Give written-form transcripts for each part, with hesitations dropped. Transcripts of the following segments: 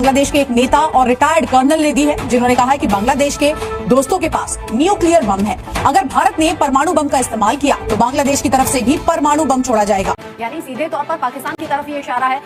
बांग्लादेश के एक नेता और रिटायर्ड कर्नल ने दी है, जिन्होंने कहा है कि बांग्लादेश के दोस्तों के पास न्यूक्लियर बम है। अगर भारत ने परमाणु बम का इस्तेमाल किया तो बांग्लादेश की तरफ से भी परमाणु बम छोड़ा जाएगा। यानी सीधे तौर पर पाकिस्तान की तरफ ये इशारा है।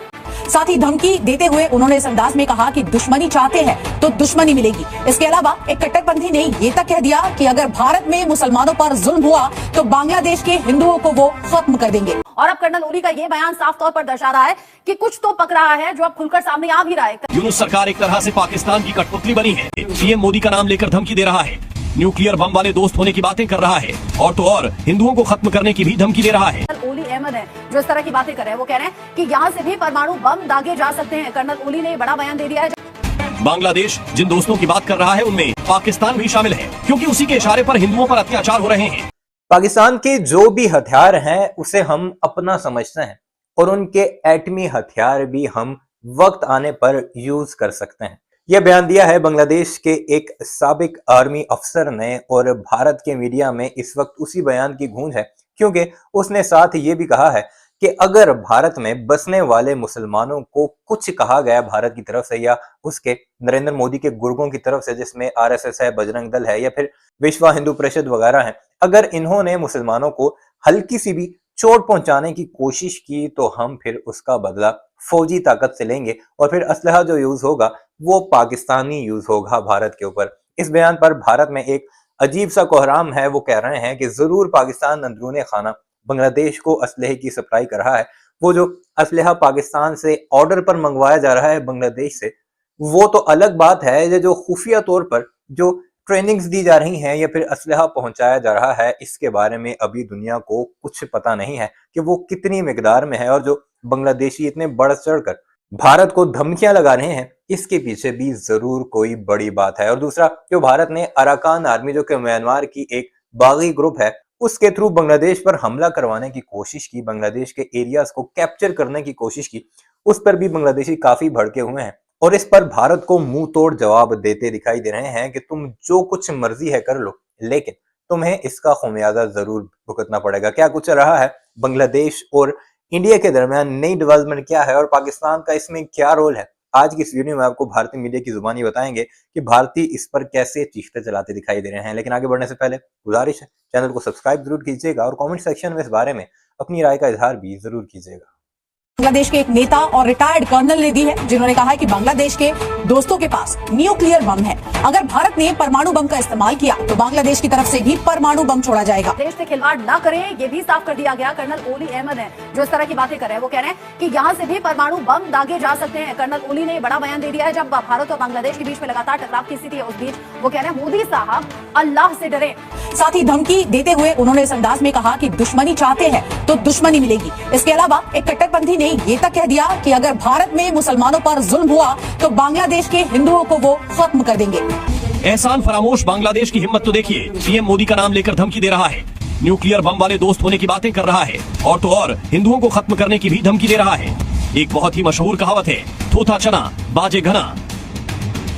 साथ ही धमकी देते हुए उन्होंने इस अंदाज में कहा कि दुश्मनी चाहते हैं तो दुश्मनी मिलेगी। इसके अलावा एक कट्टरपंथी ने ये तक कह दिया कि अगर भारत में मुसलमानों पर जुल्म हुआ तो बांग्लादेश के हिंदुओं को वो खत्म कर देंगे। और अब कर्नल ओली का ये बयान साफ तौर पर दर्शा रहा है कि कुछ तो पक रहा है, जो अब खुलकर सामने आ भी रहा है। यूनुस सरकार एक तरह से पाकिस्तान की कठपुतली बनी है। पीएम मोदी का नाम लेकर धमकी दे रहा है, न्यूक्लियर बम वाले दोस्त होने की बातें कर रहा है और तो और हिंदुओं को खत्म करने की भी धमकी दे रहा है। ओली अहमद है जो इस तरह की बातें कर रहे हैं, वो कह रहे हैं कि यहाँ से भी परमाणु बम दागे जा सकते हैं। कर्नल ओली ने बड़ा बयान दे दिया है। बांग्लादेश जिन दोस्तों की बात कर रहा है उनमें पाकिस्तान भी शामिल है, क्योंकि उसी के इशारे पर हिंदुओं पर अत्याचार हो रहे हैं। पाकिस्तान के जो भी हथियार हैं उसे हम अपना समझते हैं और उनके एटमी हथियार भी हम वक्त आने पर यूज कर सकते हैं। यह बयान दिया है बांग्लादेश के एक साबिक आर्मी अफसर ने और भारत के मीडिया में इस वक्त उसी बयान की गूंज है, क्योंकि उसने साथ ये भी कहा है कि अगर भारत में बसने वाले मुसलमानों को कुछ कहा गया भारत की तरफ से या उसके नरेंद्र मोदी के गुर्गों की तरफ से, जिसमें आरएसएस है, बजरंग दल है या फिर विश्व हिंदू परिषद वगैरह है, अगर इन्होंने मुसलमानों को हल्की सी भी चोट पहुंचाने की कोशिश की तो हम फिर उसका बदला फौजी ताकत से लेंगे और फिर असलहा जो यूज होगा वो पाकिस्तानी यूज होगा भारत के ऊपर। इस बयान पर भारत में एक अजीब सा कोहराम है। वो कह रहे हैं कि जरूर पाकिस्तान अंदरूने खाना बांग्लादेश को असलहे की सप्लाई कर रहा है। वो जो असलहा पाकिस्तान से ऑर्डर पर मंगवाया जा रहा है बांग्लादेश से, वो तो अलग बात है। जो खुफिया तौर पर जो ट्रेनिंग्स दी जा रही हैं या फिर असलहा पहुंचाया जा रहा है, इसके बारे में अभी दुनिया को कुछ पता नहीं है कि वो कितनी मिकदार में है। और जो बांग्लादेशी इतने बढ़ चढ़कर भारत को धमकियां लगा रहे हैं, इसके पीछे भी जरूर कोई बड़ी बात है। और दूसरा, जो भारत ने अराकान आर्मी जो कि म्यांमार की एक बागी ग्रुप है, उसके थ्रू बांग्लादेश पर हमला करवाने की कोशिश की, बांग्लादेश के एरियाज को कैप्चर करने की कोशिश की, उस पर भी बांग्लादेशी काफी भड़के हुए हैं और इस पर भारत को मुंह तोड़ जवाब देते दिखाई दे रहे हैं कि तुम जो कुछ मर्जी है कर लो, लेकिन तुम्हें इसका खुमियाजा जरूर भुगतना पड़ेगा। क्या कुछ रहा है बांग्लादेश और इंडिया के दरमियान, नई डेवलपमेंट क्या है और पाकिस्तान का इसमें क्या रोल है, आज की इस वीडियो में आपको भारतीय मीडिया की जुबानी बताएंगे कि भारतीय इस पर कैसे चीखते चलाते दिखाई दे रहे हैं। लेकिन आगे बढ़ने से पहले गुजारिश है, चैनल को सब्सक्राइब जरूर कीजिएगा और कमेंट सेक्शन में इस बारे में अपनी राय का इजहार भी जरूर कीजिएगा। बांग्लादेश के एक नेता और रिटायर्ड कर्नल ने दी है, जिन्होंने कहा है कि बांग्लादेश के दोस्तों के पास न्यूक्लियर बम है। अगर भारत ने परमाणु बम का इस्तेमाल किया तो बांग्लादेश की तरफ से भी परमाणु बम छोड़ा जाएगा। देश से खिलवाड़ न करें, ये भी साफ कर दिया गया। कर्नल ओली अहमद है जो इस तरह की बातें कर रहे हैं, वो कह रहे हैं कि यहाँ से भी परमाणु बम दागे जा सकते हैं। कर्नल ओली ने बड़ा बयान दे दिया है। जब भारत और बांग्लादेश के बीच में लगातार टकराव की स्थिति है, उस बीच वो कह रहे हैं मोदी साहब अल्लाह से डरे। साथ ही धमकी देते हुए उन्होंने इस अंदाज में कहा कि दुश्मनी चाहते हैं तो दुश्मनी मिलेगी। इसके अलावा एक कट्टरपंथी ने ये तक कह दिया कि अगर भारत में मुसलमानों पर जुल्म हुआ तो बांग्लादेश के हिंदुओं को वो खत्म कर देंगे। एहसान फरामोश बांग्लादेश की हिम्मत तो देखिए, पीएम मोदी का नाम लेकर धमकी दे रहा है, न्यूक्लियर बम वाले दोस्त होने की बातें कर रहा है और तो और हिंदुओं को खत्म करने की भी धमकी दे रहा है। एक बहुत ही मशहूर कहावत है, थोथा चना बाजे घना।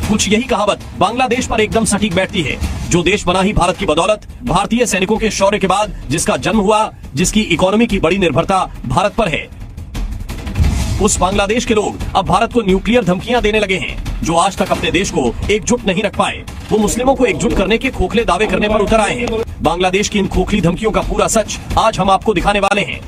कुछ यही कहावत बांग्लादेश पर एकदम सटीक बैठती है। जो देश बना ही भारत की बदौलत, भारतीय सैनिकों के शौर्य के बाद, जिसका जन्म हुआ, जिसकी इकोनॉमी की बड़ी निर्भरता भारत पर है, उस बांग्लादेश के लोग अब भारत को न्यूक्लियर धमकियां देने लगे हैं। जो आज तक अपने देश को एकजुट नहीं रख पाए, वो मुस्लिमों को एकजुट करने के खोखले दावे करने पर उतर आए हैं। बांग्लादेश की इन खोखली धमकियों का पूरा सच आज हम आपको दिखाने वाले हैं।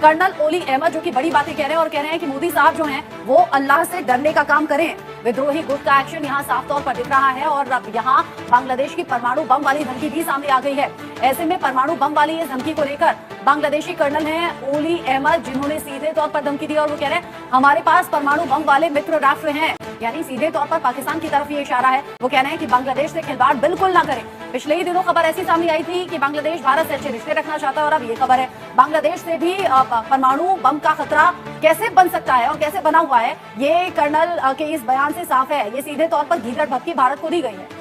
कर्नल ओली अहमद जो की बड़ी बातें कह रहे हैं और कह रहे हैं कि मोदी साहब जो हैं वो अल्लाह से डरने का काम करें। विद्रोही गुट का एक्शन यहाँ साफ तौर पर दिख रहा है और अब यहाँ बांग्लादेश की परमाणु बम वाली धमकी भी सामने आ गई है। ऐसे में परमाणु बम वाली इस धमकी को लेकर बांग्लादेशी कर्नल हैं ओली अहमद, जिन्होंने सीधे तौर पर धमकी दी और वो कह रहे हैं हमारे पास परमाणु बम वाले मित्र राष्ट्र हैं। यानी सीधे तौर पर पाकिस्तान की तरफ ये इशारा है। वो कह रहे हैं कि बांग्लादेश से खिलवाड़ बिल्कुल ना करें। पिछले ही दिनों खबर ऐसी सामने आई थी कि बांग्लादेश भारत से अच्छे रिश्ते रखना चाहता है और अब ये खबर है बांग्लादेश से भी परमाणु बम का खतरा कैसे बन सकता है और कैसे बना हुआ है, ये कर्नल के इस बयान से साफ है। ये सीधे तौर पर घीघट भक्ति भारत को दी गई है।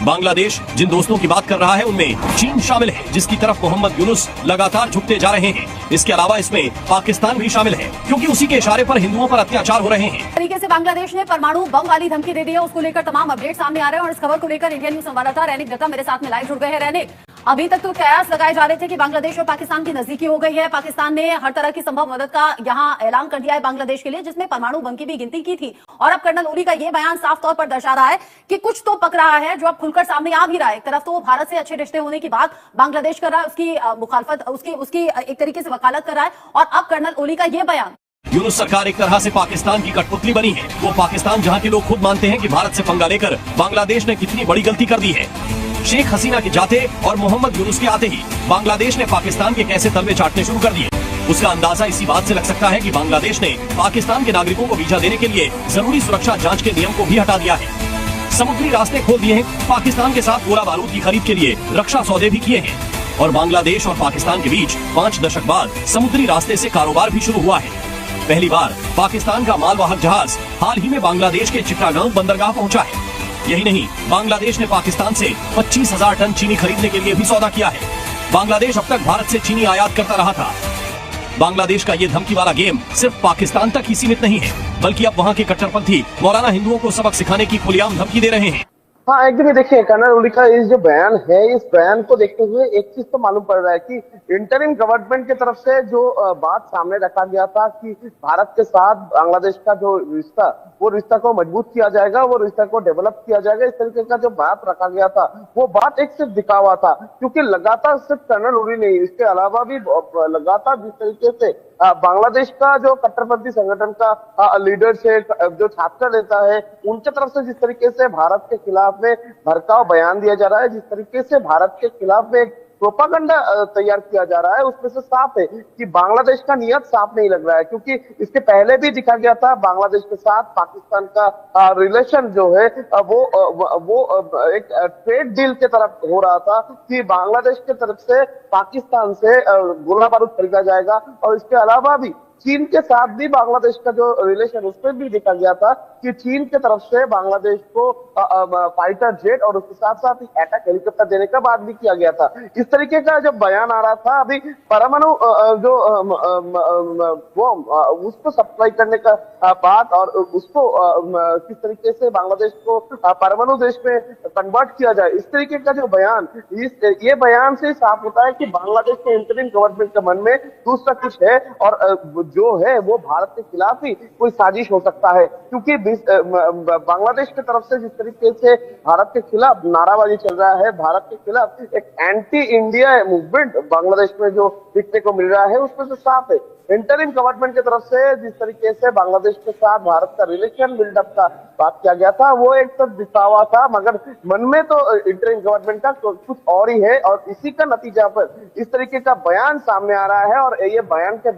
बांग्लादेश जिन दोस्तों की बात कर रहा है उनमें चीन शामिल है, जिसकी तरफ मोहम्मद यूनुस लगातार झुकते जा रहे हैं। इसके अलावा इसमें पाकिस्तान भी शामिल है, क्योंकि उसी के इशारे पर हिंदुओं पर अत्याचार हो रहे हैं। तरीके से बांग्लादेश ने परमाणु बम वाली धमकी दे दी है, उसको लेकर तमाम अपडेट सामने आ रहे हैं और इस खबर को लेकर इंडियन न्यूज संवाददाता रैनिक दत्ता मेरे साथ में लाइव जुड़ गए हैं। रैनिक, अभी तक तो कयास लगाए जा रहे थे कि बांग्लादेश और पाकिस्तान की नजदीकी हो गई है। पाकिस्तान ने हर तरह की संभव मदद का यहां ऐलान कर दिया है बांग्लादेश के लिए, जिसमें परमाणु बम की भी गिनती की थी। और अब कर्नल ओली का यह बयान साफ तौर पर दर्शा रहा है कि कुछ तो पक रहा है, जो अब खुलकर सामने आ भी रहा है। एक तरफ तो वो भारत से अच्छे रिश्ते होने की बात बांग्लादेश कर रहा है, उसकी मुखालफत, उसकी एक तरीके से वकालत कर रहा है, और अब कर्नल ओली का यह बयान। यूनुस सरकार एक तरह से पाकिस्तान की कठपुतली बनी है। वो पाकिस्तान जहां के लोग खुद मानते हैं कि भारत से पंगा लेकर बांग्लादेश ने कितनी बड़ी गलती कर दी है। शेख हसीना के जाते और मोहम्मद यूनुस के आते ही बांग्लादेश ने पाकिस्तान के कैसे तलवे चाटने शुरू कर दिए। उसका अंदाजा इसी बात से लग सकता है कि बांग्लादेश ने पाकिस्तान के नागरिकों को वीजा देने के लिए जरूरी सुरक्षा जांच के नियम को भी हटा दिया है। समुद्री रास्ते खोल दिए हैं। पाकिस्तान के साथ गोला बारूद की खरीद के लिए रक्षा सौदे भी किए हैं। और बांग्लादेश और पाकिस्तान के बीच 5 दशक बाद समुद्री रास्ते से कारोबार भी शुरू हुआ है। पहली बार पाकिस्तान का मालवाहक जहाज हाल ही में बांग्लादेश के चिट्टागांव बंदरगाह पहुंचा है। यही नहीं, बांग्लादेश ने पाकिस्तान से 25,000 टन चीनी खरीदने के लिए भी सौदा किया है। बांग्लादेश अब तक भारत से चीनी आयात करता रहा था। बांग्लादेश का ये धमकी वाला गेम सिर्फ पाकिस्तान तक ही सीमित नहीं है, बल्कि अब वहाँ के कट्टरपंथी मौलाना हिंदुओं को सबक सिखाने की खुलेआम धमकी दे रहे हैं। हाँ, एकदम ही देखिए, कर्नल ओली का इस जो बयान है, इस बयान को देखते हुए एक चीज तो मालूम पड़ रहा है कि इंटरिम गवर्नमेंट की तरफ से जो बात सामने रखा गया था कि भारत के साथ बांग्लादेश का जो रिश्ता, वो रिश्ता को मजबूत किया जाएगा, वो रिश्ता को डेवलप किया जाएगा, इस तरीके का जो बात रखा गया था, वो बात एक सिर्फ दिखावा था। क्योंकि लगातार सिर्फ कर्नल ओली नहीं, इसके अलावा भी लगातार जिस तरीके से बांग्लादेश का जो कट्टरपंथी संगठन का लीडर से जो छात्र नेता है, उनके तरफ से जिस तरीके से भारत के खिलाफ में भड़काऊ बयान दिया जा रहा है, जिस तरीके से भारत के खिलाफ में प्रोपागंडा तैयार किया जा रहा है, उसमें से साफ है कि बांग्लादेश का नियत साफ नहीं लग रहा है। क्योंकि इसके पहले भी दिखा गया था बांग्लादेश के साथ पाकिस्तान का रिलेशन जो है वो एक ट्रेड डील के तरफ हो रहा था कि बांग्लादेश की तरफ से पाकिस्तान से गोला बारूद खरीदा जाएगा। और इसके अलावा भी चीन के साथ भी बांग्लादेश का जो रिलेशन, उसमें भी देखा गया था कि चीन के तरफ से बांग्लादेश को फाइटर जेट और उसके साथ साथ अटैक हेलीकॉप्टर देने का बात भी किया गया था। इस तरीके का जब बयान आ रहा था, अभी परमाणु जो वो उसको सप्लाई करने का बात और उसको किस तरीके से बांग्लादेश को परमाणु देश में कन्वर्ट किया जाए, इस तरीके का जो बयान, ये बयान से साफ होता है कि बांग्लादेश के इंटरिम गवर्नमेंट के मन में दूसरा कुछ है, और जो है वो भारत के खिलाफ ही कोई साजिश हो सकता है। क्योंकि बांग्लादेश की तरफ से जिस तरीके से भारत के खिलाफ नाराबाजी चल रहा है, भारत के खिलाफ एक एंटी इंडिया मूवमेंट बांग्लादेश में जो दिखने को मिल रहा है, उसमें से साफ है इंटरिम गवर्नमेंट की तरफ से जिस तरीके से बांग्लादेश के साथ भारत का रिलेशन बिल्डअप का बात किया गया था, वो एक तो दिखावा था, मगर मन में तो इंटरिम गवर्नमेंट का कुछ और ही है। और इसी का नतीजा पर इस तरीके का बयान सामने आ रहा है, और ये बयान के